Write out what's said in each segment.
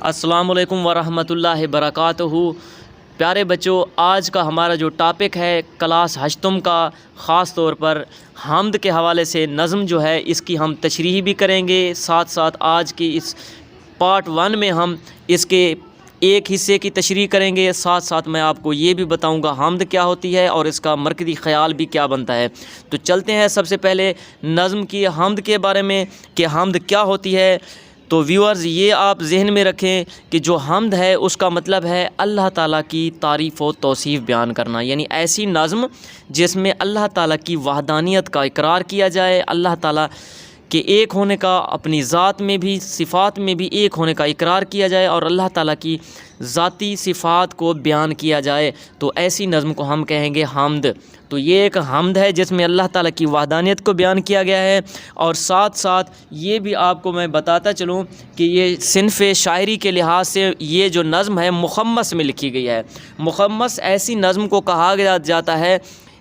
السلام علیکم ورحمۃ اللہ وبرکاتہ۔ پیارے بچوں، آج کا ہمارا جو ٹاپک ہے کلاس ہشتم کا، خاص طور پر حمد کے حوالے سے نظم جو ہے اس کی ہم تشریح بھی کریں گے، ساتھ ساتھ آج کی اس پارٹ 1 میں ہم اس کے ایک حصے کی تشریح کریں گے، ساتھ ساتھ میں آپ کو یہ بھی بتاؤں گا حمد کیا ہوتی ہے اور اس کا مرکزی خیال بھی کیا بنتا ہے۔ تو چلتے ہیں سب سے پہلے نظم کی حمد کے بارے میں کہ حمد کیا ہوتی ہے۔ تو ویورز، یہ آپ ذہن میں رکھیں کہ جو حمد ہے اس کا مطلب ہے اللہ تعالیٰ کی تعریف و توصیف بیان کرنا، یعنی ایسی نظم جس میں اللہ تعالیٰ کی وحدانیت کا اقرار کیا جائے، اللہ تعالیٰ کہ ایک ہونے کا اپنی ذات میں بھی صفات میں بھی ایک ہونے کا اقرار کیا جائے اور اللہ تعالیٰ کی ذاتی صفات کو بیان کیا جائے، تو ایسی نظم کو ہم کہیں گے حمد۔ تو یہ ایک حمد ہے جس میں اللہ تعالیٰ کی وحدانیت کو بیان کیا گیا ہے، اور ساتھ ساتھ یہ بھی آپ کو میں بتاتا چلوں کہ یہ صنف شاعری کے لحاظ سے یہ جو نظم ہے مخمس میں لکھی گئی ہے۔ مخمس ایسی نظم کو کہا جاتا ہے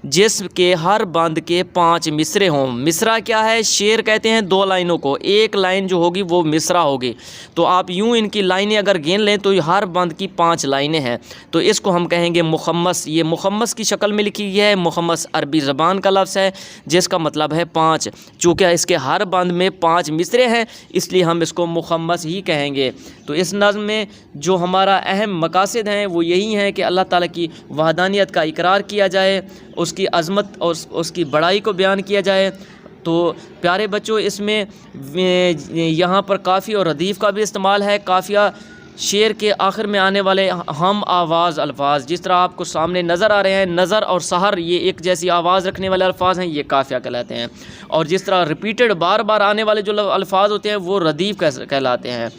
جس کے ہر بند کے 5 مصرے ہوں۔ مصرع کیا ہے؟ شعر کہتے ہیں 2 لائنوں کو، ایک لائن جو ہوگی وہ مصرع ہوگی۔ تو آپ یوں ان کی لائنیں اگر گن لیں تو ہر بند کی 5 لائنیں ہیں، تو اس کو ہم کہیں گے مخمس۔ یہ مخمس کی شکل میں لکھی گئی ہے۔ مخمس عربی زبان کا لفظ ہے جس کا مطلب ہے 5۔ چونکہ اس کے ہر بند میں 5 مصرے ہیں اس لیے ہم اس کو مخمس ہی کہیں گے۔ تو اس نظم میں جو ہمارا اہم مقاصد ہیں وہ یہی ہیں کہ اللہ تعالیٰ کی وحدانیت کا اقرار کیا جائے، اس کی عظمت اور اس کی بڑائی کو بیان کیا جائے۔ تو پیارے بچوں، اس میں یہاں پر قافیہ اور ردیف کا بھی استعمال ہے۔ قافیہ شعر کے آخر میں آنے والے ہم آواز الفاظ، جس طرح آپ کو سامنے نظر آ رہے ہیں، نظر اور سحر یہ ایک جیسی آواز رکھنے والے الفاظ ہیں، یہ قافیہ کہلاتے ہیں۔ اور جس طرح ریپیٹڈ بار بار آنے والے جو الفاظ ہوتے ہیں وہ ردیف کہلاتے ہیں۔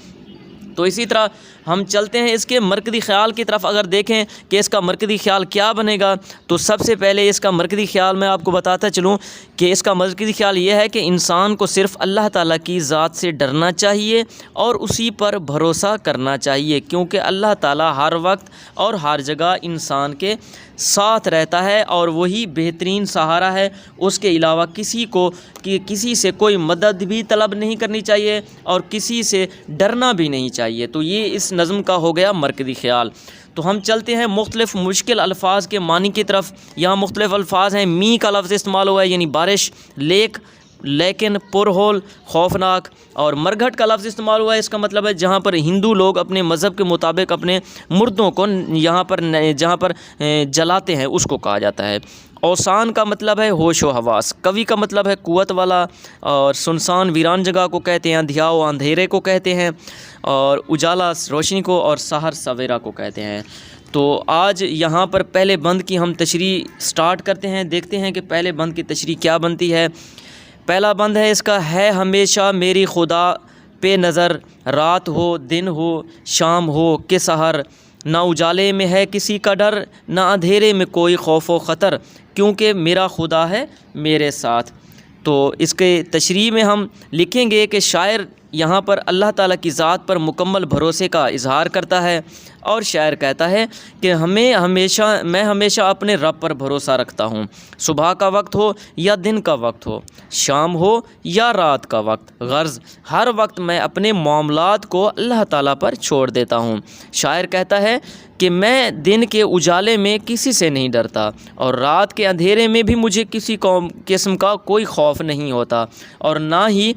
تو اسی طرح ہم چلتے ہیں اس کے مرکزی خیال کی طرف۔ اگر دیکھیں کہ اس کا مرکزی خیال کیا بنے گا، تو سب سے پہلے اس کا مرکزی خیال میں آپ کو بتاتا چلوں کہ اس کا مرکزی خیال یہ ہے کہ انسان کو صرف اللہ تعالیٰ کی ذات سے ڈرنا چاہیے اور اسی پر بھروسہ کرنا چاہیے، کیونکہ اللہ تعالیٰ ہر وقت اور ہر جگہ انسان کے ساتھ رہتا ہے اور وہی بہترین سہارا ہے۔ اس کے علاوہ کسی سے کوئی مدد بھی طلب نہیں کرنی چاہیے اور کسی سے ڈرنا بھی نہیں چاہیے۔ تو یہ اس نظم کا ہو گیا مرکزی خیال۔ تو ہم چلتے ہیں مختلف مشکل الفاظ کے معنی کی طرف۔ یہاں مختلف الفاظ ہیں۔ می کا لفظ استعمال ہوا ہے، یعنی بارش، لیک، لیکن، پرہول، خوفناک، اور مرگھٹ کا لفظ استعمال ہوا ہے۔ اس کا مطلب ہے جہاں پر ہندو لوگ اپنے مذہب کے مطابق اپنے مردوں کو جہاں پر جلاتے ہیں اس کو کہا جاتا ہے۔ اوسان کا مطلب ہے ہوش و حواس۔ کوی کا مطلب ہے قوت والا، اور سنسان ویران جگہ کو کہتے ہیں، اندھیاؤ اندھیرے کو کہتے ہیں، اور اجالا روشنی کو، اور سحر سویرا کو کہتے ہیں۔ تو آج یہاں پر پہلے بند کی ہم تشریح سٹارٹ کرتے ہیں، دیکھتے ہیں کہ پہلے بند کی تشریح کیا بنتی ہے۔ پہلا بند ہے اس کا، ہے ہمیشہ میری خدا پہ نظر، رات ہو دن ہو شام ہو کہ سحر، نہ اجالے میں ہے کسی کا ڈر، نہ اندھیرے میں کوئی خوف و خطر، کیونکہ میرا خدا ہے میرے ساتھ۔ تو اس کے تشریح میں ہم لکھیں گے کہ شاعر یہاں پر اللہ تعالیٰ کی ذات پر مکمل بھروسے کا اظہار کرتا ہے، اور شاعر کہتا ہے کہ میں ہمیشہ اپنے رب پر بھروسہ رکھتا ہوں، صبح کا وقت ہو یا دن کا وقت ہو، شام ہو یا رات کا وقت، غرض ہر وقت میں اپنے معاملات کو اللہ تعالیٰ پر چھوڑ دیتا ہوں۔ شاعر کہتا ہے کہ میں دن کے اجالے میں کسی سے نہیں ڈرتا اور رات کے اندھیرے میں بھی مجھے کسی قسم کا کوئی خوف نہیں ہوتا اور نہ ہی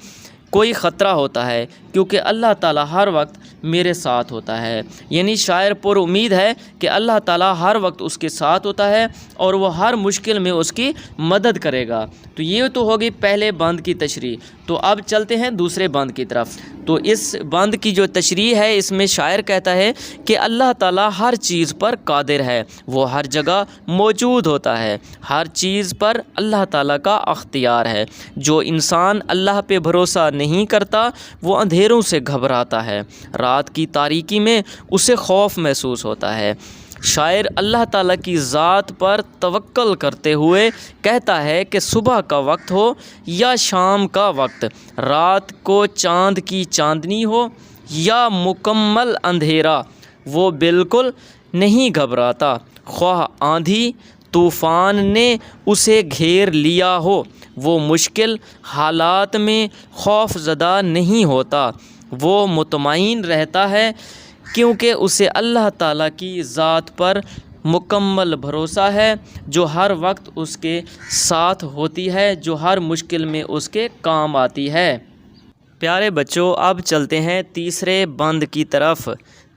کوئی خطرہ ہوتا ہے، کیونکہ اللہ تعالیٰ ہر وقت میرے ساتھ ہوتا ہے۔ یعنی شاعر پر امید ہے کہ اللہ تعالیٰ ہر وقت اس کے ساتھ ہوتا ہے اور وہ ہر مشکل میں اس کی مدد کرے گا۔ تو یہ تو ہوگی پہلے بند کی تشریح۔ تو اب چلتے ہیں دوسرے بند کی طرف۔ تو اس بند کی جو تشریح ہے اس میں شاعر کہتا ہے کہ اللہ تعالیٰ ہر چیز پر قادر ہے، وہ ہر جگہ موجود ہوتا ہے، ہر چیز پر اللہ تعالیٰ کا اختیار ہے۔ جو انسان اللہ پہ بھروسہ نہیں کرتا وہ اندھیروں سے گھبراتا ہے، رات کی تاریکی میں اسے خوف محسوس ہوتا ہے۔ شاعر اللہ تعالیٰ کی ذات پر توکل کرتے ہوئے کہتا ہے کہ صبح کا وقت ہو یا شام کا وقت، رات کو چاند کی چاندنی ہو یا مکمل اندھیرا، وہ بالکل نہیں گھبراتا، خواہ آندھی طوفان نے اسے گھیر لیا ہو، وہ مشکل حالات میں خوف زدہ نہیں ہوتا، وہ مطمئن رہتا ہے کیونکہ اسے اللہ تعالیٰ کی ذات پر مکمل بھروسہ ہے، جو ہر وقت اس کے ساتھ ہوتی ہے، جو ہر مشکل میں اس کے کام آتی ہے۔ پیارے بچوں، اب چلتے ہیں تیسرے بند کی طرف۔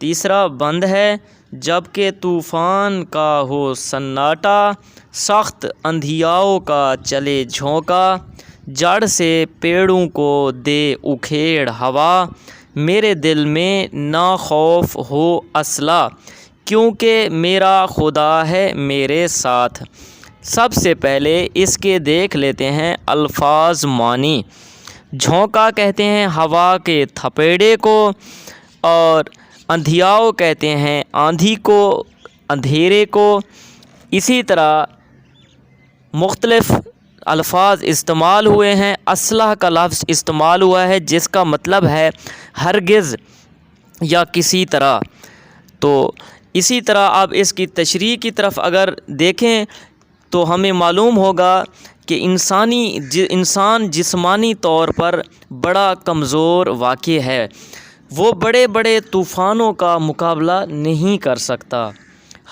تیسرا بند ہے: جب کہ طوفان کا ہو سناٹا، سخت اندھیاؤں کا چلے جھونکا، جڑ سے پیڑوں کو دے اکھیڑ ہوا، میرے دل میں نہ خوف ہو اصلا، کیونکہ میرا خدا ہے میرے ساتھ۔ سب سے پہلے اس کے دیکھ لیتے ہیں الفاظ معنی۔ جھونکا کہتے ہیں ہوا کے تھپیڑے کو، اور اندھیاؤں کہتے ہیں آندھی کو، اندھیرے کو۔ اسی طرح مختلف الفاظ استعمال ہوئے ہیں۔ اصلہ کا لفظ استعمال ہوا ہے جس کا مطلب ہے ہرگز یا کسی طرح۔ تو اسی طرح اب اس کی تشریح کی طرف اگر دیکھیں تو ہمیں معلوم ہوگا کہ انسان جسمانی طور پر بڑا کمزور واقع ہے، وہ بڑے بڑے طوفانوں کا مقابلہ نہیں کر سکتا۔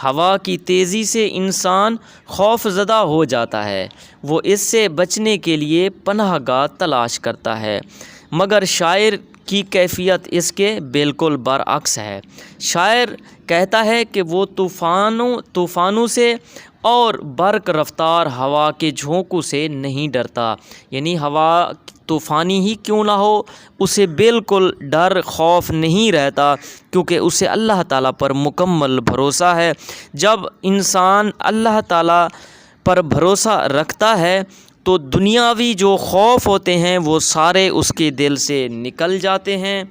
ہوا کی تیزی سے انسان خوف زدہ ہو جاتا ہے، وہ اس سے بچنے کے لیے پناہ گاہ تلاش کرتا ہے، مگر شاعر کی کیفیت اس کے بالکل برعکس ہے۔ شاعر کہتا ہے کہ وہ طوفانوں سے اور برق رفتار ہوا کے جھونکوں سے نہیں ڈرتا، یعنی ہوا طوفانی ہی کیوں نہ ہو اسے بالکل ڈر خوف نہیں رہتا، کیونکہ اسے اللہ تعالیٰ پر مکمل بھروسہ ہے۔ جب انسان اللہ تعالیٰ پر بھروسہ رکھتا ہے تو دنیاوی جو خوف ہوتے ہیں وہ سارے اس کے دل سے نکل جاتے ہیں۔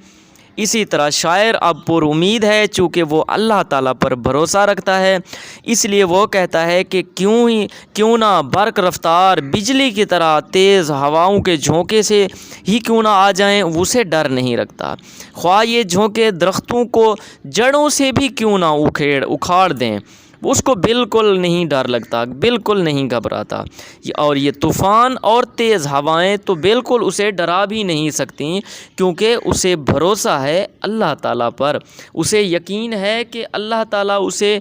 اسی طرح شاعر اب پر امید ہے، چونکہ وہ اللہ تعالیٰ پر بھروسہ رکھتا ہے، اس لیے وہ کہتا ہے کہ کیوں نہ برق رفتار بجلی کی طرح تیز ہواؤں کے جھونکے سے ہی کیوں نہ آ جائیں، اسے ڈر نہیں رکھتا۔ خواہ یہ جھونکے درختوں کو جڑوں سے بھی کیوں نہ اکھاڑ دیں، اس کو بالکل نہیں ڈر لگتا، بالکل نہیں گھبراتا۔ اور یہ طوفان اور تیز ہوائیں تو بالکل اسے ڈرا بھی نہیں سکتی، کیونکہ اسے بھروسہ ہے اللہ تعالیٰ پر۔ اسے یقین ہے کہ اللہ تعالیٰ اسے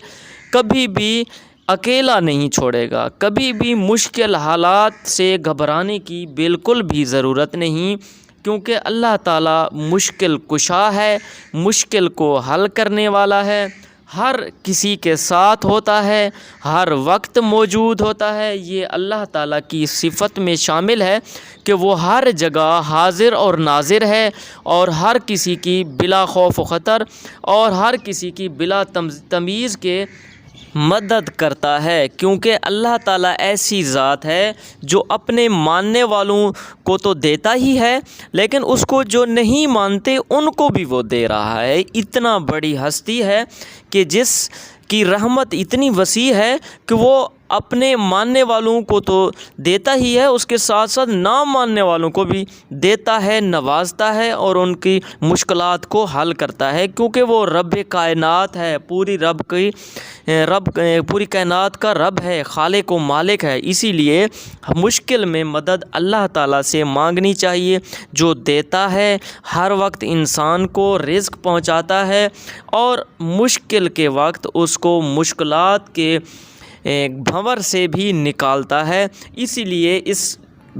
کبھی بھی اکیلا نہیں چھوڑے گا۔ کبھی بھی مشکل حالات سے گھبرانے کی بالکل بھی ضرورت نہیں، کیونکہ اللہ تعالیٰ مشکل کشا ہے، مشکل کو حل کرنے والا ہے، ہر کسی کے ساتھ ہوتا ہے، ہر وقت موجود ہوتا ہے۔ یہ اللہ تعالیٰ کی صفت میں شامل ہے کہ وہ ہر جگہ حاضر اور ناظر ہے، اور ہر کسی کی بلا خوف و خطر اور ہر کسی کی بلا تمیز کے مدد کرتا ہے، کیونکہ اللہ تعالیٰ ایسی ذات ہے جو اپنے ماننے والوں کو تو دیتا ہی ہے، لیکن اس کو جو نہیں مانتے ان کو بھی وہ دے رہا ہے۔ اتنا بڑی ہستی ہے کہ جس کی رحمت اتنی وسیع ہے کہ وہ اپنے ماننے والوں کو تو دیتا ہی ہے، اس کے ساتھ ساتھ نہ ماننے والوں کو بھی دیتا ہے، نوازتا ہے اور ان کی مشکلات کو حل کرتا ہے، کیونکہ وہ رب کائنات ہے، پوری کائنات کا رب ہے، خالق و مالک ہے۔ اسی لیے مشکل میں مدد اللہ تعالیٰ سے مانگنی چاہیے، جو دیتا ہے، ہر وقت انسان کو رزق پہنچاتا ہے اور مشکل کے وقت اس کو مشکلات کے بھنور سے بھی نکالتا ہے۔ اسی لیے اس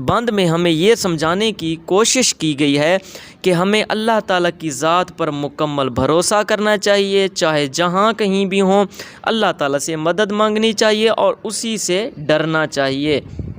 بند میں ہمیں یہ سمجھانے کی کوشش کی گئی ہے کہ ہمیں اللہ تعالیٰ کی ذات پر مکمل بھروسہ کرنا چاہیے، چاہے جہاں کہیں بھی ہوں، اللہ تعالیٰ سے مدد مانگنی چاہیے اور اسی سے ڈرنا چاہیے۔